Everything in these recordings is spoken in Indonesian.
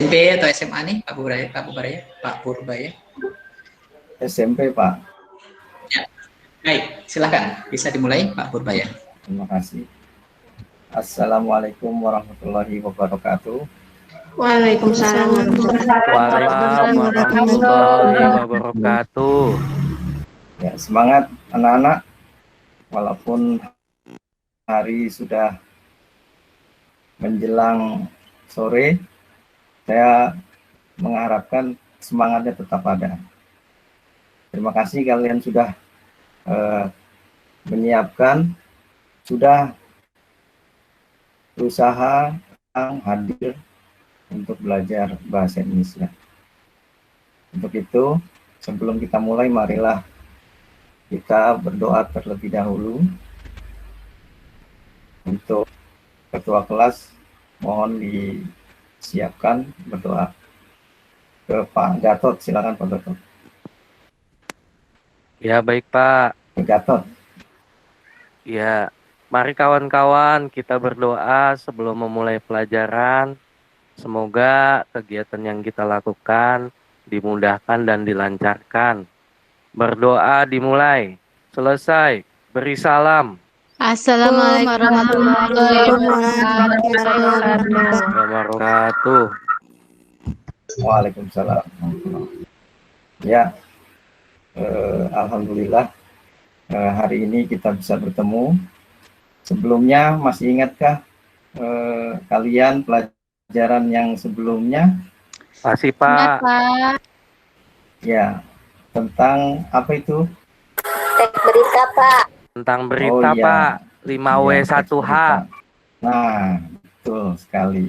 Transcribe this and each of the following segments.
SMP atau SMA nih Pak Purbaya? SMP, Pak. Ya. Baik, silakan bisa dimulai Pak Purbaya. Terima kasih. Assalamualaikum warahmatullahi wabarakatuh. Waalaikumsalam warahmatullahi wabarakatuh. Ya, semangat anak-anak. Walaupun hari sudah menjelang sore, saya mengharapkan semangatnya tetap ada. Terima kasih kalian sudah menyiapkan, sudah berusaha hadir untuk belajar bahasa Indonesia. Untuk itu, sebelum kita mulai, marilah kita berdoa terlebih dahulu. Untuk ketua kelas, mohon disiapkan berdoa. Ke Pak Gatot, silakan Pak Gatot. Ya, baik Pak. Pak Gatot. Ya, mari kawan-kawan kita berdoa sebelum memulai pelajaran. Semoga kegiatan yang kita lakukan dimudahkan dan dilancarkan. Berdoa dimulai. Selesai. Beri salam. Assalamualaikum warahmatullahi Wabarakatuh. Waalaikumsalam. Ya, alhamdulillah hari ini kita bisa bertemu. Sebelumnya masih ingatkah kalian pelajaran yang sebelumnya? Masih Pak. Ya, tentang apa itu? Teks berita, Pak. Tentang berita, iya. Pak. 5W1H. Nah, betul sekali.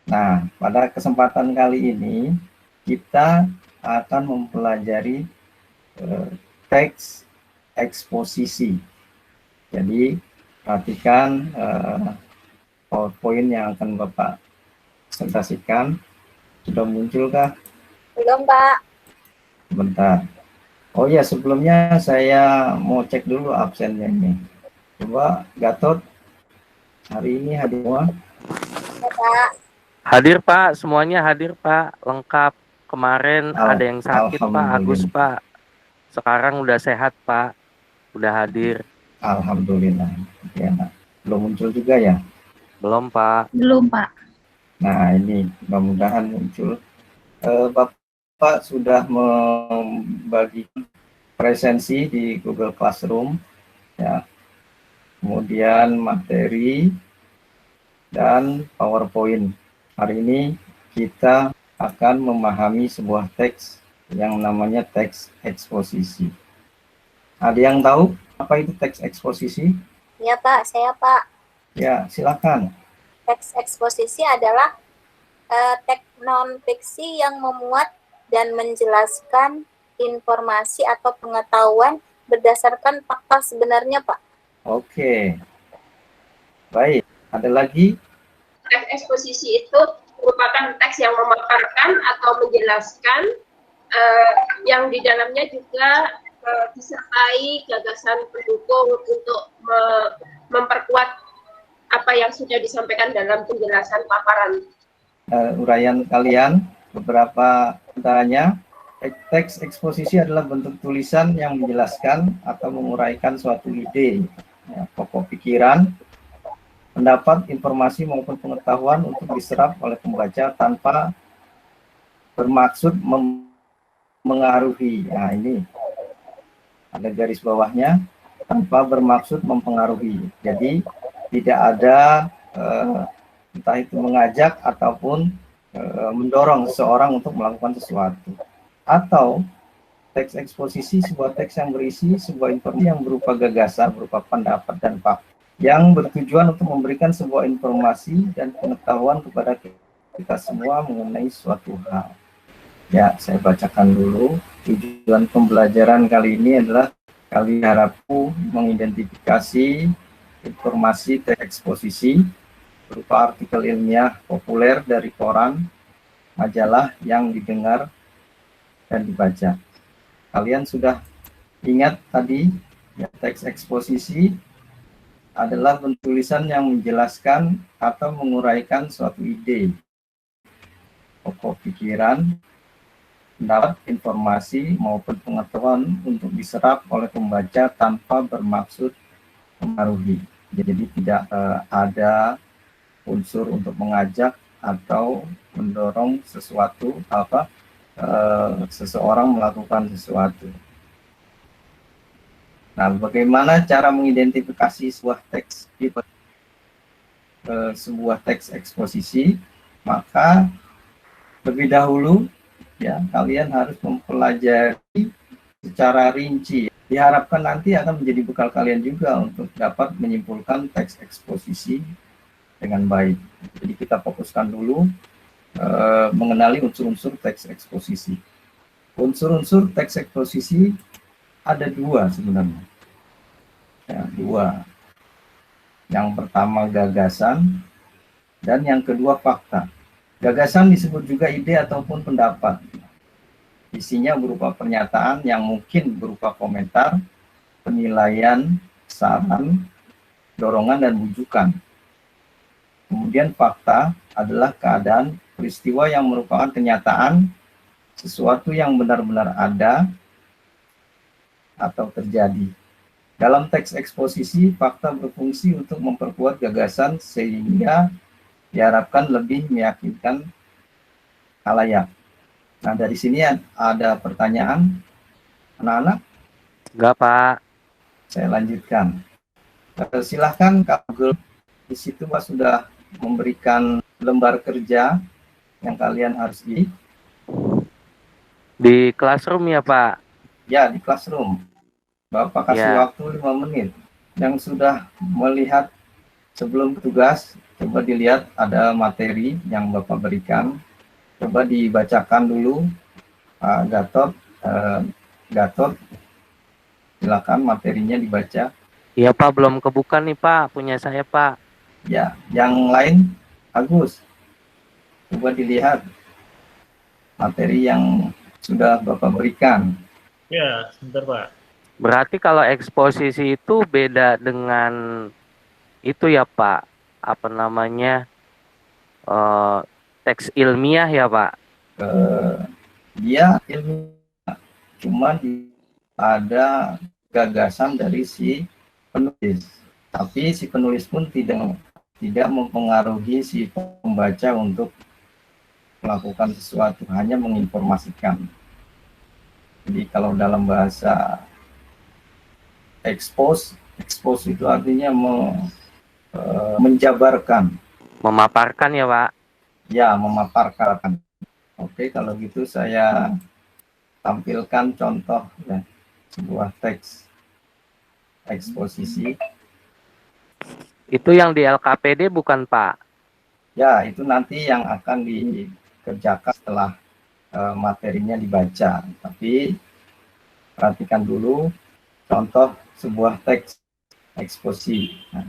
Nah, pada kesempatan kali ini kita akan mempelajari teks eksposisi. Jadi, perhatikan PowerPoint yang akan Bapak presentasikan. Sudah munculkah? Belum, Pak. Bentar. Oh ya, sebelumnya saya mau cek dulu absennya ini. Coba Gatot, hari ini hadir semua? Ya, Pak. Hadir Pak, semuanya hadir Pak, lengkap. Kemarin ada yang sakit Pak, Agus Pak. Sekarang udah sehat Pak, udah hadir. Alhamdulillah. Ya, belum muncul juga ya? Belum Pak. Belum Pak. Nah ini mudah-mudahan muncul. Bapak sudah membagi presensi di Google Classroom, ya. Kemudian materi dan PowerPoint. Hari ini kita akan memahami sebuah teks yang namanya teks eksposisi. Ada yang tahu apa itu teks eksposisi? Ya, Pak. Saya, Pak. Ya, silakan. Teks eksposisi adalah teks non-fiksi yang memuat dan menjelaskan informasi atau pengetahuan berdasarkan fakta sebenarnya, Pak. Oke. Baik. Ada lagi? Teks eksposisi itu merupakan teks yang memaparkan atau menjelaskan yang di dalamnya juga disertai gagasan pendukung untuk memperkuat apa yang sudah disampaikan dalam penjelasan paparan. Uraian kalian, beberapa antaranya, teks eksposisi adalah bentuk tulisan yang menjelaskan atau menguraikan suatu ide, ya, pokok pikiran, pendapat, informasi maupun pengetahuan untuk diserap oleh pembaca tanpa bermaksud mempengaruhi. Nah ini ada garis bawahnya, tanpa bermaksud mempengaruhi. Jadi tidak ada entah itu mengajak ataupun mendorong seseorang untuk melakukan sesuatu. Atau teks eksposisi sebuah teks yang berisi sebuah informasi yang berupa gagasan, berupa pendapat dan fakta, yang bertujuan untuk memberikan sebuah informasi dan pengetahuan kepada kita semua mengenai suatu hal. Ya, saya bacakan dulu. Tujuan pembelajaran kali ini adalah kalian harapku mengidentifikasi informasi teks eksposisi berupa artikel ilmiah populer dari koran, majalah yang didengar dan dibaca. Kalian sudah ingat tadi ya, teks eksposisi adalah bentuk tulisan yang menjelaskan atau menguraikan suatu ide. pokok pikiran, pendapat, informasi maupun pengetahuan untuk diserap oleh pembaca tanpa bermaksud mempengaruhi. Jadi tidak ada unsur untuk mengajak atau mendorong sesuatu seseorang melakukan sesuatu. Nah, bagaimana cara mengidentifikasi sebuah teks eksposisi? Maka lebih dahulu ya kalian harus mempelajari secara rinci. Diharapkan nanti akan menjadi bekal kalian juga untuk dapat menyimpulkan teks eksposisi dengan baik. Jadi kita fokuskan dulu mengenali unsur-unsur teks eksposisi. Unsur-unsur teks eksposisi ada dua sebenarnya. Ya, dua. Yang pertama gagasan dan yang kedua fakta. Gagasan disebut juga ide ataupun pendapat. Isinya berupa pernyataan yang mungkin berupa komentar, penilaian, saran, dorongan, dan bujukan. Kemudian fakta adalah keadaan peristiwa yang merupakan kenyataan, sesuatu yang benar-benar ada atau terjadi. Dalam teks eksposisi, fakta berfungsi untuk memperkuat gagasan sehingga diharapkan lebih meyakinkan khalayak. Nah, dari sini ada pertanyaan, anak-anak? Enggak, Pak. Saya lanjutkan. Silahkan Kak Google, di situ Pak sudah memberikan lembar kerja yang kalian harus di classroom ya, Pak? Ya, di classroom. Bapak kasih waktu 5 menit. Yang sudah melihat sebelum tugas, coba dilihat ada materi yang Bapak berikan. Coba dibacakan dulu, Pak Gatot. Silakan materinya dibaca. Iya, Pak, belum kebuka nih, Pak. Punya saya, Pak. Ya, yang lain, Agus. Coba dilihat materi yang sudah Bapak berikan. Ya, sebentar Pak. Berarti kalau eksposisi itu beda dengan itu ya, Pak. Apa namanya? Teks ilmiah ya, Pak? Dia ilmiah, cuma ada gagasan dari si penulis. Tapi si penulis pun tidak mempengaruhi si pembaca untuk melakukan sesuatu, hanya menginformasikan. Jadi kalau dalam bahasa expose itu artinya menjabarkan, memaparkan ya, Pak? Ya, memaparkan. Oke, kalau gitu saya tampilkan contoh ya, sebuah teks eksposisi. Itu yang di LKPD bukan, Pak? Ya, itu nanti yang akan dikerjakan setelah materinya dibaca. Tapi perhatikan dulu contoh sebuah teks eksposisi. Nah,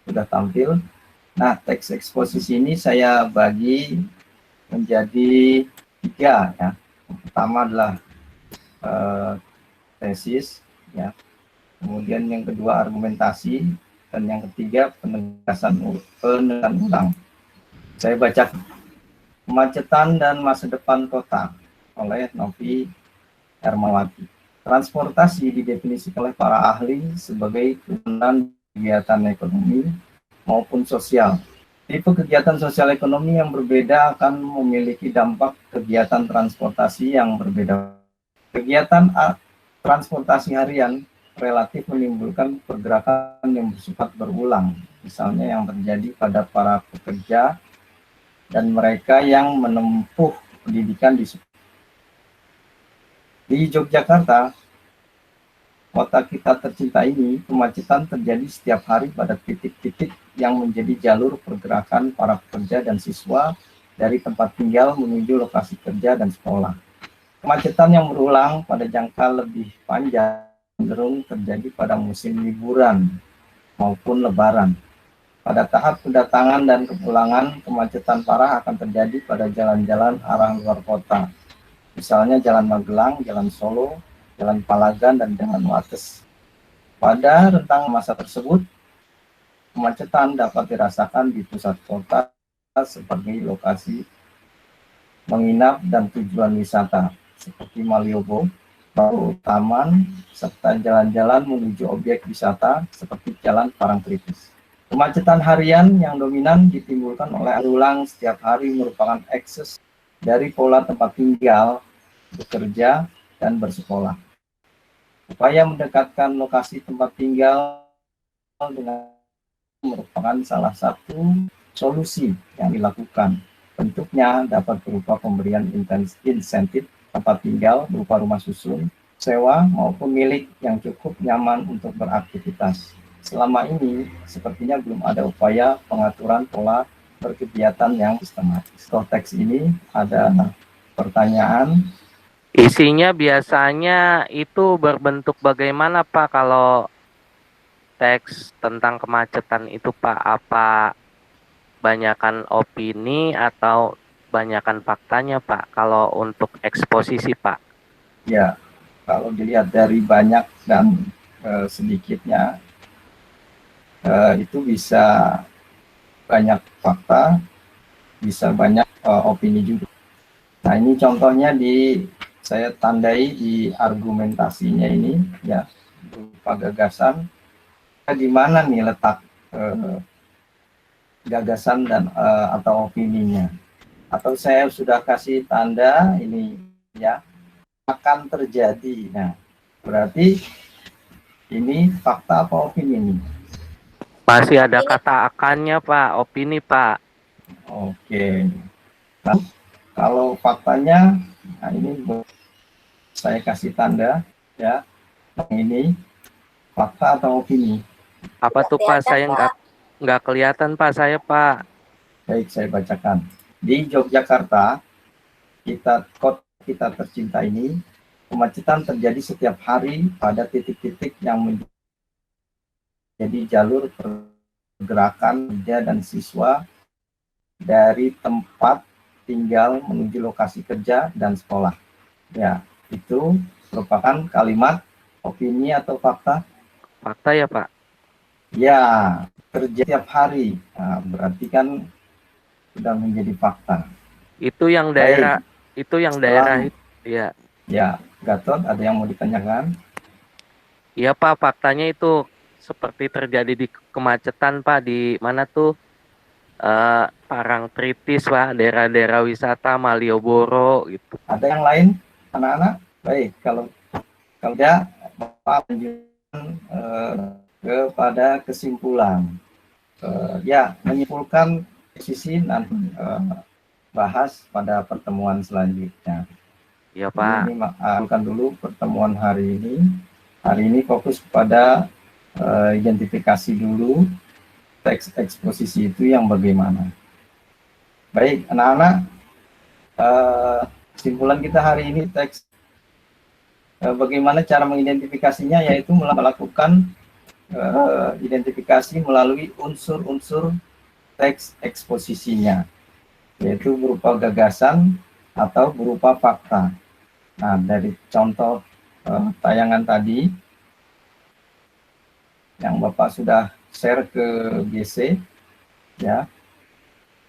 sudah tampil. Nah, teks eksposisi ini saya bagi menjadi 3 ya. Yang pertama adalah tesis ya. Kemudian yang kedua argumentasi, dan yang ketiga penegasan ulang. Saya baca. Kemacetan dan Masa Depan Kota oleh Novi Hermawati. Transportasi didefinisikan oleh para ahli sebagai kegiatan ekonomi maupun sosial. Tipe kegiatan sosial ekonomi yang berbeda akan memiliki dampak kegiatan transportasi yang berbeda. Kegiatan transportasi harian relatif menimbulkan pergerakan yang bersifat berulang, misalnya yang terjadi pada para pekerja dan mereka yang menempuh pendidikan di Yogyakarta, kota kita tercinta ini, kemacetan terjadi setiap hari pada titik-titik yang menjadi jalur pergerakan para pekerja dan siswa dari tempat tinggal menuju lokasi kerja dan sekolah. Kemacetan yang berulang pada jangka lebih panjang cenderung terjadi pada musim liburan maupun lebaran. Pada tahap kedatangan dan kepulangan, kemacetan parah akan terjadi pada jalan-jalan arah luar kota. Misalnya Jalan Magelang, Jalan Solo, Jalan Palagan, dan Jalan Wates. Pada rentang masa tersebut, kemacetan dapat dirasakan di pusat kota seperti lokasi menginap, dan tujuan wisata seperti Malioboro, lalu taman, serta jalan-jalan menuju objek wisata seperti Jalan Parangtritis. Kemacetan harian yang dominan ditimbulkan oleh ulang setiap hari merupakan ekses dari pola tempat tinggal, bekerja, dan bersekolah. Upaya mendekatkan lokasi tempat tinggal dengan merupakan salah satu solusi yang dilakukan. Bentuknya dapat berupa pemberian insentif tempat tinggal berupa rumah susun, sewa, maupun milik yang cukup nyaman untuk beraktivitas. Selama ini, sepertinya belum ada upaya pengaturan pola berkegiatan yang sistematis. Teks ini ada pertanyaan. Isinya biasanya itu berbentuk bagaimana Pak kalau teks tentang kemacetan itu Pak? Apa banyakan opini atau banyakan faktanya Pak kalau untuk eksposisi Pak? Ya, kalau dilihat dari banyak dan sedikitnya, itu bisa banyak fakta, bisa banyak opini juga. Nah, ini contohnya saya tandai di argumentasinya ini, ya, berupa gagasan. Di mana nih letak gagasan dan atau opininya? Atau saya sudah kasih tanda ini, ya, akan terjadi. Nah, berarti ini fakta apa opini ini? Masih ada kata akannya Pak, opini Pak. Oke. Nah, kalau faktanya, nah ini saya kasih tanda, ya. Ini fakta atau opini? Apa tuh Pak? Saya nggak kelihatan Pak, saya Pak. Baik, saya bacakan. Di Yogyakarta, kota kita tercinta ini, kemacetan terjadi setiap hari pada titik-titik yang menjadi jalur pergerakan kerja dan siswa dari tempat tinggal menuju lokasi kerja dan sekolah. Ya, itu merupakan kalimat opini atau fakta? Fakta ya Pak? Ya, kerja setiap hari. Nah, berarti kan sudah menjadi fakta. Itu yang daerah, baik. Itu yang daerah, ya. Ya, Gatot, ada yang mau ditanyakan? Iya Pak, faktanya itu seperti terjadi di kemacetan Pak, di mana tuh Parangtritis Pak, daerah-daerah wisata Malioboro gitu. Ada yang lain, anak-anak? Baik, kalau tidak, Bapak lanjutkan kepada kesimpulan. Ya, menyimpulkan sisi nanti bahas pada pertemuan selanjutnya. Ya Pak. Ini maafkan dulu pertemuan hari ini. Hari ini fokus pada identifikasi dulu teks eksposisi itu yang bagaimana. Baik, anak-anak, kesimpulan kita hari ini teks bagaimana cara mengidentifikasinya, yaitu melakukan identifikasi melalui unsur-unsur teks eksposisinya, yaitu berupa gagasan atau berupa fakta. Nah, dari contoh tayangan tadi yang Bapak sudah share ke GC, ya.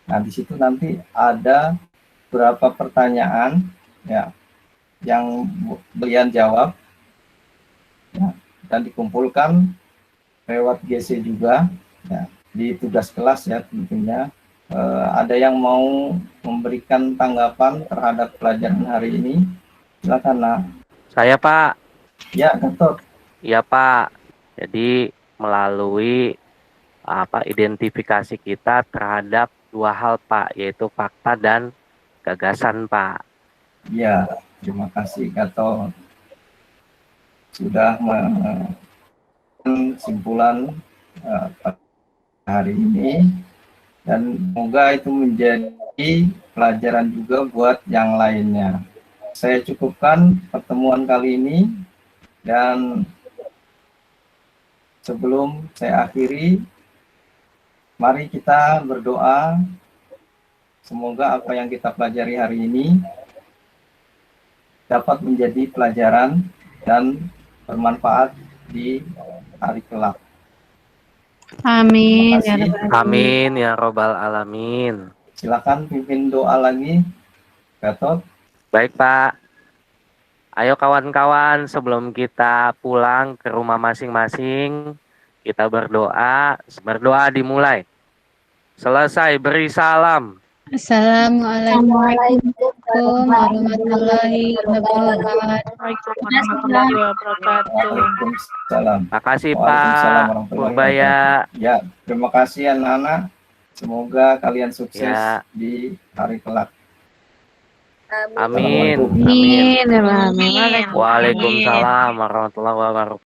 Nah, di situ nanti ada beberapa pertanyaan, ya, yang beliau jawab, ya, dan dikumpulkan lewat GC juga, ya, di tugas kelas, ya, tentunya. Ada yang mau memberikan tanggapan terhadap pelajaran hari ini? Silakan, Nak. Saya Pak. Ya, Gatot. Iya Pak. Jadi melalui identifikasi kita terhadap dua hal Pak, yaitu fakta dan gagasan Pak. Ya, terima kasih Gatot sudah kesimpulan hari ini, dan semoga itu menjadi pelajaran juga buat yang lainnya. Saya cukupkan pertemuan kali ini, dan sebelum saya akhiri, mari kita berdoa semoga apa yang kita pelajari hari ini dapat menjadi pelajaran dan bermanfaat di hari kelak. Amin. Amin ya robbal alamin. Silakan pimpin doa lagi. Gatot. Baik Pak. Ayo kawan-kawan, sebelum kita pulang ke rumah masing-masing, kita berdoa. Berdoa dimulai. Selesai beri salam. Assalamualaikum warahmatullahi wabarakatuh. Warahmatullahi wabarakatuh. Waalaikumsalam. Makasih Waalaikumsalam Pak warahmatullahi Purbaya. wabarakatuh. Ya, terima kasih anak-anak. Semoga kalian sukses Ya. di hari kelak. Amin. Assalamualaikum. Amin. Amin. Waalaikumsalam warahmatullahi wabarakatuh.